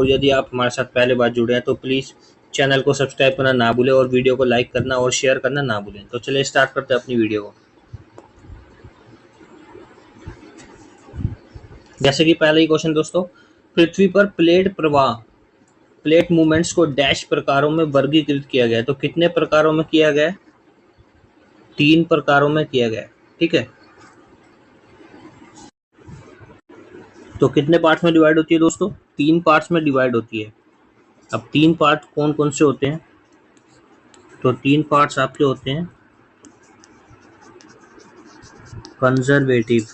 और यदि आप हमारे साथ पहले बार जुड़े हैं तो प्लीज़ चैनल को सब्सक्राइब करना ना भूलें और वीडियो को लाइक करना और शेयर करना ना भूलें। तो चलिए स्टार्ट करते हैं अपनी वीडियो को। जैसे कि पहला ही क्वेश्चन दोस्तों, पृथ्वी पर प्लेट प्रवाह प्लेट मूवमेंट्स को डैश प्रकारों में वर्गीकृत किया गया है। तो कितने प्रकारों में किया गया है? 3 प्रकारों में किया गया है। ठीक है, तो कितने पार्ट्स में डिवाइड होती है दोस्तों? 3 पार्ट्स में डिवाइड होती है। अब 3 पार्ट कौन कौन से होते हैं? तो 3 पार्ट्स आपके होते हैं कंजर्वेटिव,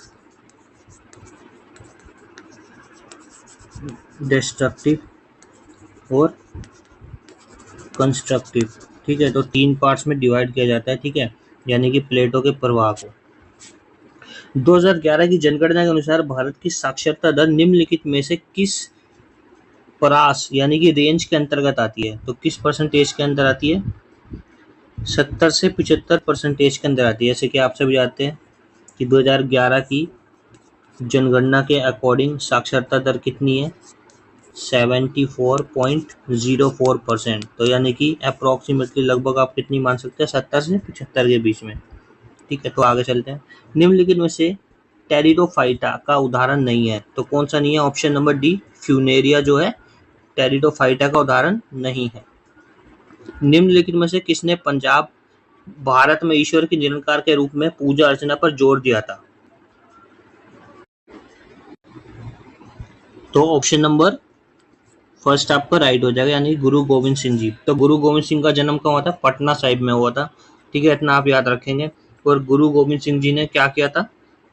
डिस्ट्रक्टिव और कंस्ट्रक्टिव। ठीक है, तो 3 पार्ट्स में डिवाइड किया जाता है। ठीक है, यानी कि प्लेटों के प्रवाह को। 2011 की जनगणना के अनुसार भारत की साक्षरता दर निम्नलिखित में से किस परास यानी कि रेंज के अंतर्गत आती है? तो किस परसेंटेज के अंदर आती है? 70 से 75% के अंदर आती है। जैसे कि आप सभी जानते हैं कि 2011 की जनगणना के अकॉर्डिंग साक्षरता दर कितनी है? 74.04%। तो यानी कि अप्रॉक्सीमेटली लगभग आप कितनी मान सकते हैं? 70 से 75 के बीच में। ठीक है, तो आगे चलते हैं। निम्नलिखित में से टेरिडोफाइटा का उदाहरण नहीं है। तो कौन सा नहीं है? ऑप्शन नंबर डी, फ्यूनेरिया जो है टेरिडोफाइटा का उदाहरण नहीं है। निम्नलिखित में से किसने पंजाब भारत में ईश्वर के निरंकार के रूप में पूजा अर्चना पर जोर दिया था? तो ऑप्शन नंबर फर्स्ट आपका राइट हो जाएगा, यानी गुरु गोविंद सिंह जी। तो गुरु गोविंद सिंह का जन्म कहाँ हुआ था? पटना साहिब में हुआ था। ठीक है, इतना आप याद रखेंगे। और गुरु गोविंद सिंह जी ने क्या किया था?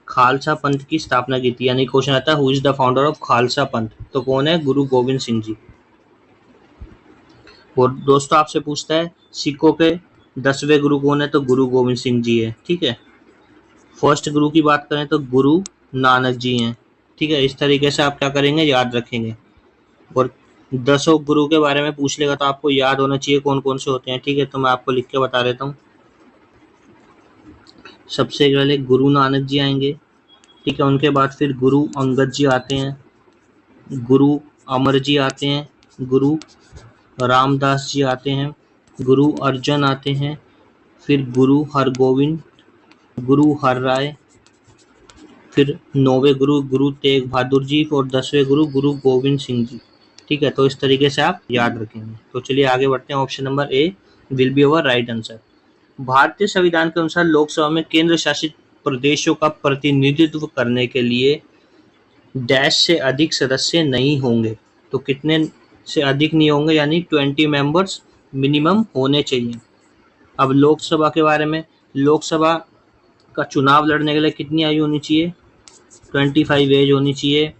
खालसा पंथ की स्थापना की थी। यानी क्वेश्चन आता है who is the founder of Khalsa पंथ? तो कौन है? गुरु गोविंद सिंह जी। और दोस्तों आपसे पूछता है सिखों के 10वें गुरु कौन है? तो गुरु गोविंद सिंह जी है। ठीक है, फर्स्ट गुरु की बात करें तो गुरु नानक जी हैं। ठीक है, इस तरीके से आप क्या करेंगे? याद रखेंगे। और 10 गुरु के बारे में पूछ लेगा तो आपको याद होना चाहिए कौन कौन से होते हैं। ठीक है, तो मैं आपको लिख के बता देता हूँ। सबसे पहले गुरु नानक जी आएंगे। ठीक है, उनके बाद फिर गुरु अंगद जी आते हैं, गुरु अमर जी आते हैं, गुरु रामदास जी आते हैं, गुरु अर्जन आते हैं, फिर गुरु हरगोविंद, गुरु हर राय, फिर 9वें गुरु गुरु तेग बहादुर जी और 10वें गुरु गुरु गोविंद सिंह जी। ठीक है, तो इस तरीके से आप याद रखेंगे। तो चलिए आगे बढ़ते हैं। Option number A will be our right answer. भारतीय संविधान के अनुसार लोकसभा में केंद्र शासित प्रदेशों का प्रतिनिधित्व करने के लिए डैश से अधिक सदस्य नहीं होंगे। तो कितने से अधिक नहीं होंगे? यानी 20 मेंबर्स मिनिमम होने चाहिए। अब लोकसभा के बारे में, लोकसभा का चुनाव लड़ने के लिए कितनी आयु होनी चाहिए? 25 एज होनी चाहिए।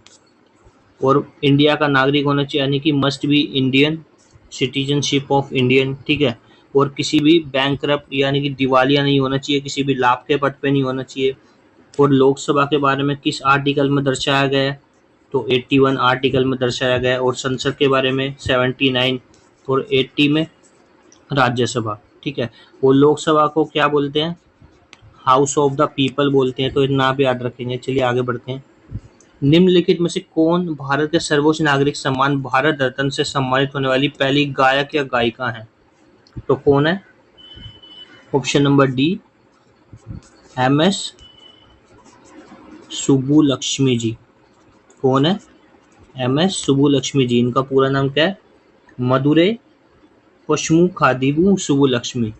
और इंडिया का नागरिक होना चाहिए, यानी कि must be Indian, citizenship of Indian. ठीक है, और किसी भी बैंकरप्ट यानी कि दिवालिया नहीं होना चाहिए, किसी भी लाभ के पद पे नहीं होना चाहिए। और लोकसभा के बारे में किस आर्टिकल में दर्शाया गया है? तो 81 आर्टिकल में दर्शाया गया है। और संसद के बारे में 79 और 80 में राज्यसभा। ठीक है, वो लोकसभा को क्या बोलते हैं? हाउस ऑफ द पीपल बोलते हैं। तो इतना आप याद रखेंगे। चलिए आगे बढ़ते हैं। निम्नलिखित में से कौन भारत के सर्वोच्च नागरिक सम्मान भारत रत्न से सम्मानित होने वाली पहली गायक या गायिका है? तो कौन है? Option number D, MS Subbulakshmi ji. कौन है? MS सुब्बुलक्ष्मी जी। इनका पूरा नाम क्या है? मदुरै पशमुखादिबू सुब्बुलक्ष्मी।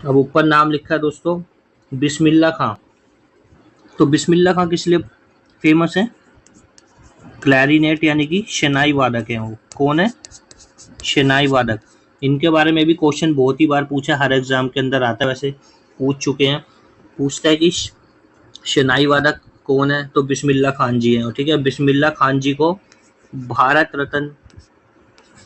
अब ऊपर नाम लिखा है दोस्तों बिस्मिल्लाह खां। तो बिस्मिल्लाह खां किस लिए फेमस है? क्लैरिनेट यानी कि शनाई वादक है वो। कौन है? शनाई वादक। इनके बारे में भी क्वेश्चन बहुत ही बार पूछा, हर एग्जाम के अंदर आता है, वैसे पूछ चुके हैं। पूछता है कि शनाई वादक कौन है? तो बिस्मिल्लाह खान जी हैं। ठीक है, बिस्मिल्लाह खान जी को भारत रत्न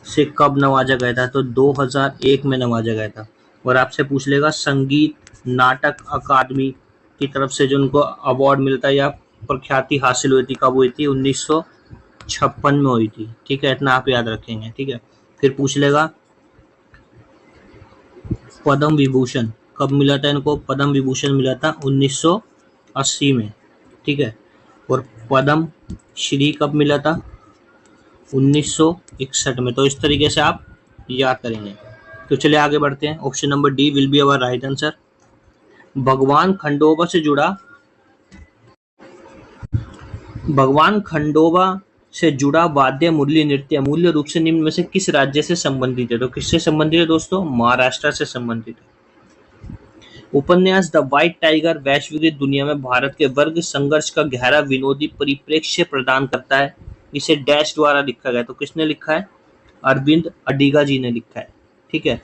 से कब नवाजा गया था? तो 2001 में नवाजा गया था। और आपसे पूछ लेगा संगीत नाटक अकादमी की तरफ से जो उनको अवार्ड मिलता है या प्रख्याति हासिल हुई थी, कब हुई थी? 1956 में हुई थी। ठीक है, इतना आप याद रखेंगे। ठीक है, फिर पूछ लेगा पद्म विभूषण कब मिला था इनको? पद्म विभूषण मिला था 1980 में। ठीक है, और पद्म श्री कब मिला था? 1961 में। तो इस तरीके से आप याद करेंगे। तो चलिए आगे बढ़ते हैं। Option number D will be our right answer. भगवान खंडोबा से जुड़ा वाद्य मुरली नृत्य मूल्य रूप से निम्न में से किस राज्य से संबंधित है? तो किससे संबंधित है दोस्तों? महाराष्ट्र से संबंधित है। उपन्यास द व्हाइट टाइगर वैश्विक दुनिया में भारत के वर्ग संघर्ष का गहरा विनोदी परिप्रेक्ष्य प्रदान करता है। इसे डैश द्वारा लिखा गया। तो किसने लिखा है? अरविंद अडिगा जी ने लिखा है। ठीक है।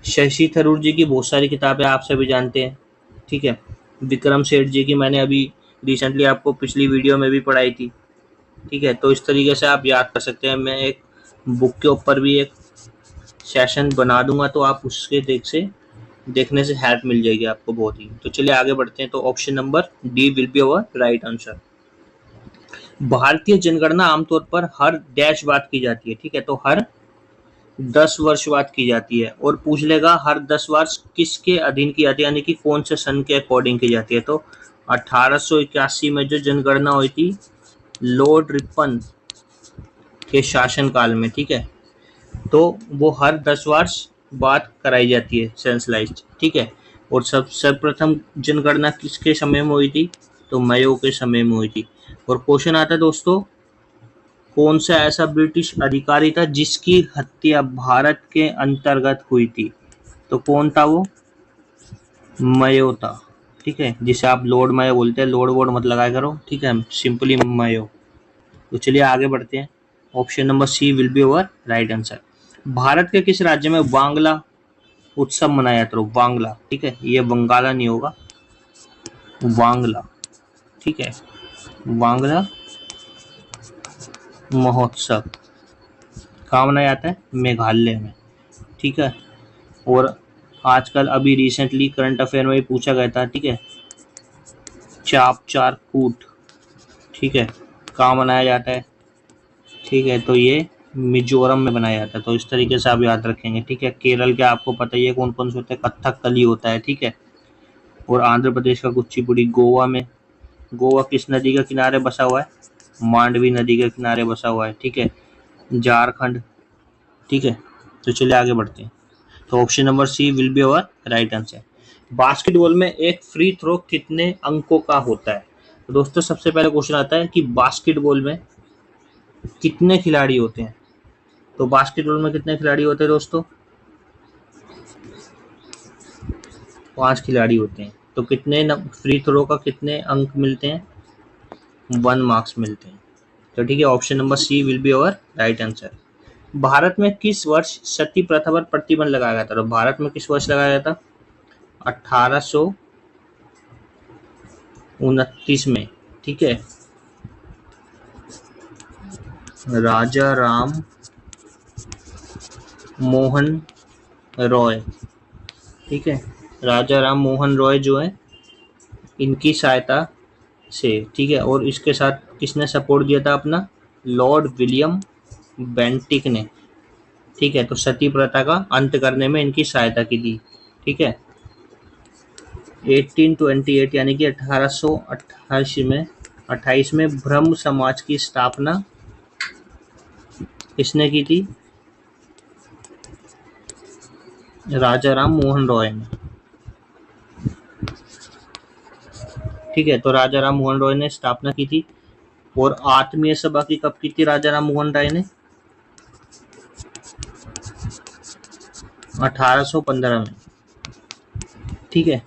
शशि थरूर जी की बहुत सारी किताबें आप सभी जानते हैं। ठीक है। विक्रम सेठ जी की मैंने अभी रिसेंटली आपको पिछली वीडियो में भी पढ़ाई थी। ठीक है। तो इस तरीके से आप याद कर सकते हैं। मैं एक बुक के ऊपर भी एक सेशन बना दूंगा, तो आप उसके देखने से हेल्प मिल जाएगी आपको बहुत ही। तो चलिए आगे बढ़ते हैं। तो option number D will be our right answer. भारतीय जनगणना आमतौर पर हर डैश बाद की जाती है। ठीक है। तो हर 10 वर्ष बाद की जाती है। और पूछ लेगा हर 10 वर्ष किसके अधीन की जाती है, यानी कि कौन से सन के अकॉर्डिंग की जाती है। तो 1881 में जो जनगणना हुई थी लॉर्ड रिपन के शासनकाल में। ठीक है। तो वो हर 10 वर्ष बाद कराई जाती है सेंसलाइज्ड। ठीक है। और सर्वप्रथम जनगणना किसके समय में हुई थी? तो मयो के समय में हुई थी। और क्वेश्चन आता है दोस्तों, कौन सा ऐसा ब्रिटिश अधिकारी था जिसकी हत्या भारत के अंतर्गत हुई थी? तो कौन था वो? मयो था। ठीक है। जिसे आप लॉर्ड मयो बोलते हैं, लॉर्ड वोर्ड मत लगाया करो। ठीक है। सिंपली मयो। तो चलिए आगे बढ़ते हैं। Option number C will be our right answer. Bharat के किस राज्य में वांगला उत्सव मनाया जाता है? वांगला। ठीक है। ये बंगाला नहीं होगा, वांगला। ठीक है। वांगला महोत्सव कहाँ मनाया जाता है? मेघालय में। ठीक है। और आजकल अभी रिसेंटली करंट अफेयर में भी पूछा गया था। ठीक है। चाप चार कूट, ठीक है, कहाँ मनाया जाता है? ठीक है। तो ये मिजोरम में बनाया जाता है। तो इस तरीके से आप याद रखेंगे। ठीक है। केरल के आपको पता ही है कौन कौन से होते हैं, कथकली होता है। ठीक है। और आंध्र प्रदेश का कुचिपुड़ी। गोवा में, गोवा किस नदी के किनारे बसा हुआ है? मांडवी नदी के किनारे बसा हुआ है। ठीक है। झारखंड। ठीक है। तो चलिए आगे बढ़ते हैं। तो option number C will be our right answer. Basketball में एक फ्री थ्रो कितने अंकों का होता है? तो दोस्तों सबसे पहले क्वेश्चन आता है कि बास्केटबॉल में कितने खिलाड़ी होते हैं? तो बास्केटबॉल में कितने खिलाड़ी होते हैं दोस्तों? 5 खिलाड़ी होते हैं। तो कितने फ्री थ्रो का कितने अंक मिलते हैं? 1 मार्क्स मिलते हैं। तो ठीक है। Option number C will be our right answer. Bharat में किस वर्ष सती प्रथा पर प्रतिबंध लगाया गया था? तो भारत में किस वर्ष लगाया गया था? 1829 में। ठीक है। राजा राम मोहन रॉय। ठीक है। राजा राम मोहन रॉय जो है इनकी सहायता से। ठीक है। और इसके साथ किसने सपोर्ट दिया था अपना? लॉर्ड विलियम बेंटिक ने। ठीक है। तो सती प्रथा का अंत करने में इनकी सहायता की थी। ठीक है। 1828 यानी कि 1828 में ब्रह्म समाज की स्थापना किसने की थी? राजा राम मोहन रॉय ने। ठीक है। तो राजा राम मोहन रॉय ने स्थापना की थी। और आत्मीय सभा की कब की थी राजा राम मोहन राय ने? 1815 में। ठीक है।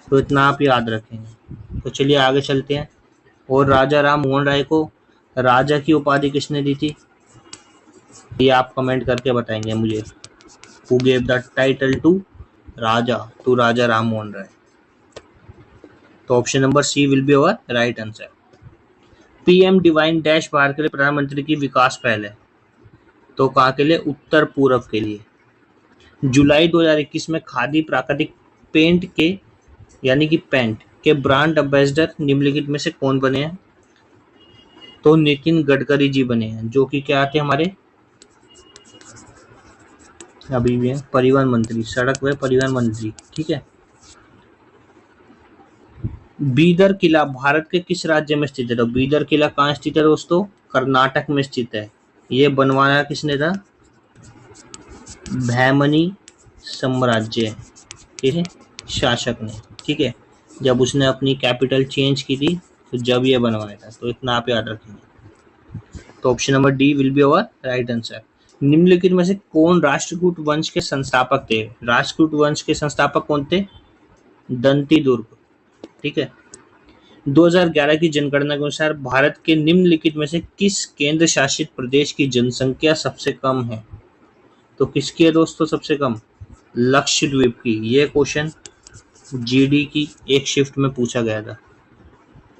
तो इतना आप याद रखेंगे। तो चलिए आगे चलते हैं। और राजा राम मोहन राय को राजा की उपाधि किसने दी थी? ये आप कमेंट करके बताएंगे मुझे। Who gave the title to Raja to Raja Ram Mohan Roy? तो option number C will be our right answer. PM divine dash Bharat के लिए प्रधानमंत्री की विकास पहल है। तो कहाँ के लिए? उत्तर पूर्व के लिए। जुलाई 2021 में खादी प्राकृतिक पेंट के यानी कि पेंट के ब्रांड एम्बेसडर निम्नलिखित में से कौन बने हैं? तो नितिन गडकरी जी बने हैं, जो कि क्या थे हमारे अभी भी हैं परिवहन मंत्री, सड़क व परिवहन मंत्री। ठीक है। बीदर किला भारत के किस राज्य में स्थित है? तो बीदर किला कहाँ स्थित है दोस्तों? कर्नाटक में स्थित है। ये बनवाया किसने था? बहमनी साम्राज्य, ठीक है, शासक ने, ठीक है, जब उसने अपनी कैपिटल चेंज की थी तो जब ये बनवाया था। तो इतना आप याद रखेंगे। तो option number D will be our right answer. निम्नलिखित में से कौन राष्ट्रकूट वंश के संस्थापक थे? राष्ट्रकूट वंश के संस्थापक कौन थे? दंती दुर्ग, ठीक है। 2011 की जनगणना के अनुसार भारत के निम्नलिखित में से किस केंद्र शासित प्रदेश की जनसंख्या सबसे कम है? तो किसकी है दोस्तों सबसे कम? लक्षद्वीप की। ये क्वेश्चन जीडी की एक शिफ्ट में पूछा गया था।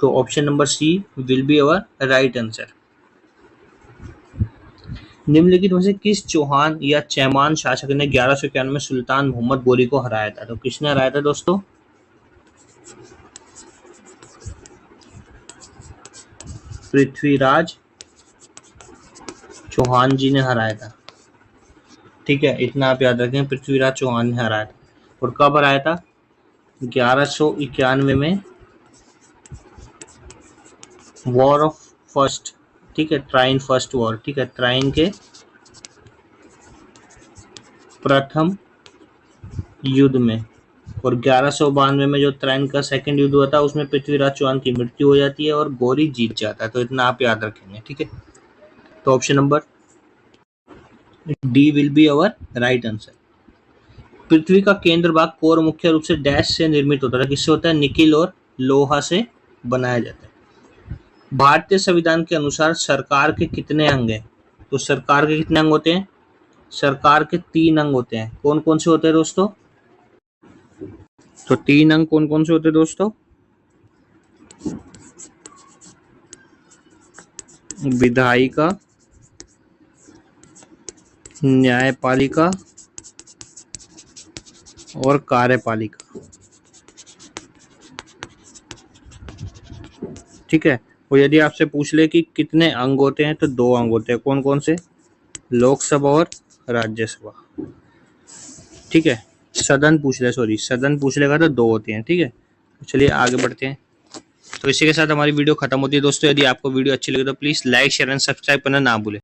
तो option number C will be our right answer. निम्नलिखित में से किस चौहान या चैमान शासक ने 1191 में सुल्तान मोहम्मद गोरी को हराया था? तो किसने हराया था दोस्तों? पृथ्वीराज चौहान जी ने हराया था, ठीक है, इतना आप याद रखें, पृथ्वीराज चौहान ने हराया था। और कब हराया था? 1191 में वॉर ऑफ फर्स्ट, ठीक है, ट्राइन फर्स्ट वॉर, ठीक है, ट्राइन के प्रथम युद्ध में। और 1192 में जो ट्राइन का सेकंड युद्ध हुआ था उसमें पृथ्वीराज चौहान की मृत्यु हो जाती है और गौरी जीत जाता है। तो इतना आप याद रखेंगे, ठीक है। तो option number D will be our right answer. पृथ्वी का केंद्र भाग कोर मुख्य रूप से डैश से निर्मित होता है। किससे होता है? निकिल और लोहा से बनाया जाता है। भारतीय संविधान के अनुसार सरकार के कितने अंग हैं? तो सरकार के कितने अंग होते हैं? सरकार के 3 अंग होते हैं। कौन कौन से होते हैं दोस्तों? तो 3 अंग कौन कौन से होते हैं दोस्तों? विधायिका, न्यायपालिका और कार्यपालिका, ठीक है। और यदि आपसे पूछ ले कि कितने अंग होते हैं तो 2 अंग होते हैं। कौन कौन से? लोकसभा और राज्यसभा, ठीक है। सदन पूछ ले, सॉरी, सदन पूछ लेगा तो 2 होते हैं, ठीक है। चलिए आगे बढ़ते हैं। तो इसी के साथ हमारी वीडियो खत्म होती है दोस्तों। यदि आपको वीडियो अच्छी लगे तो please like share and subscribe करना ना भूलें।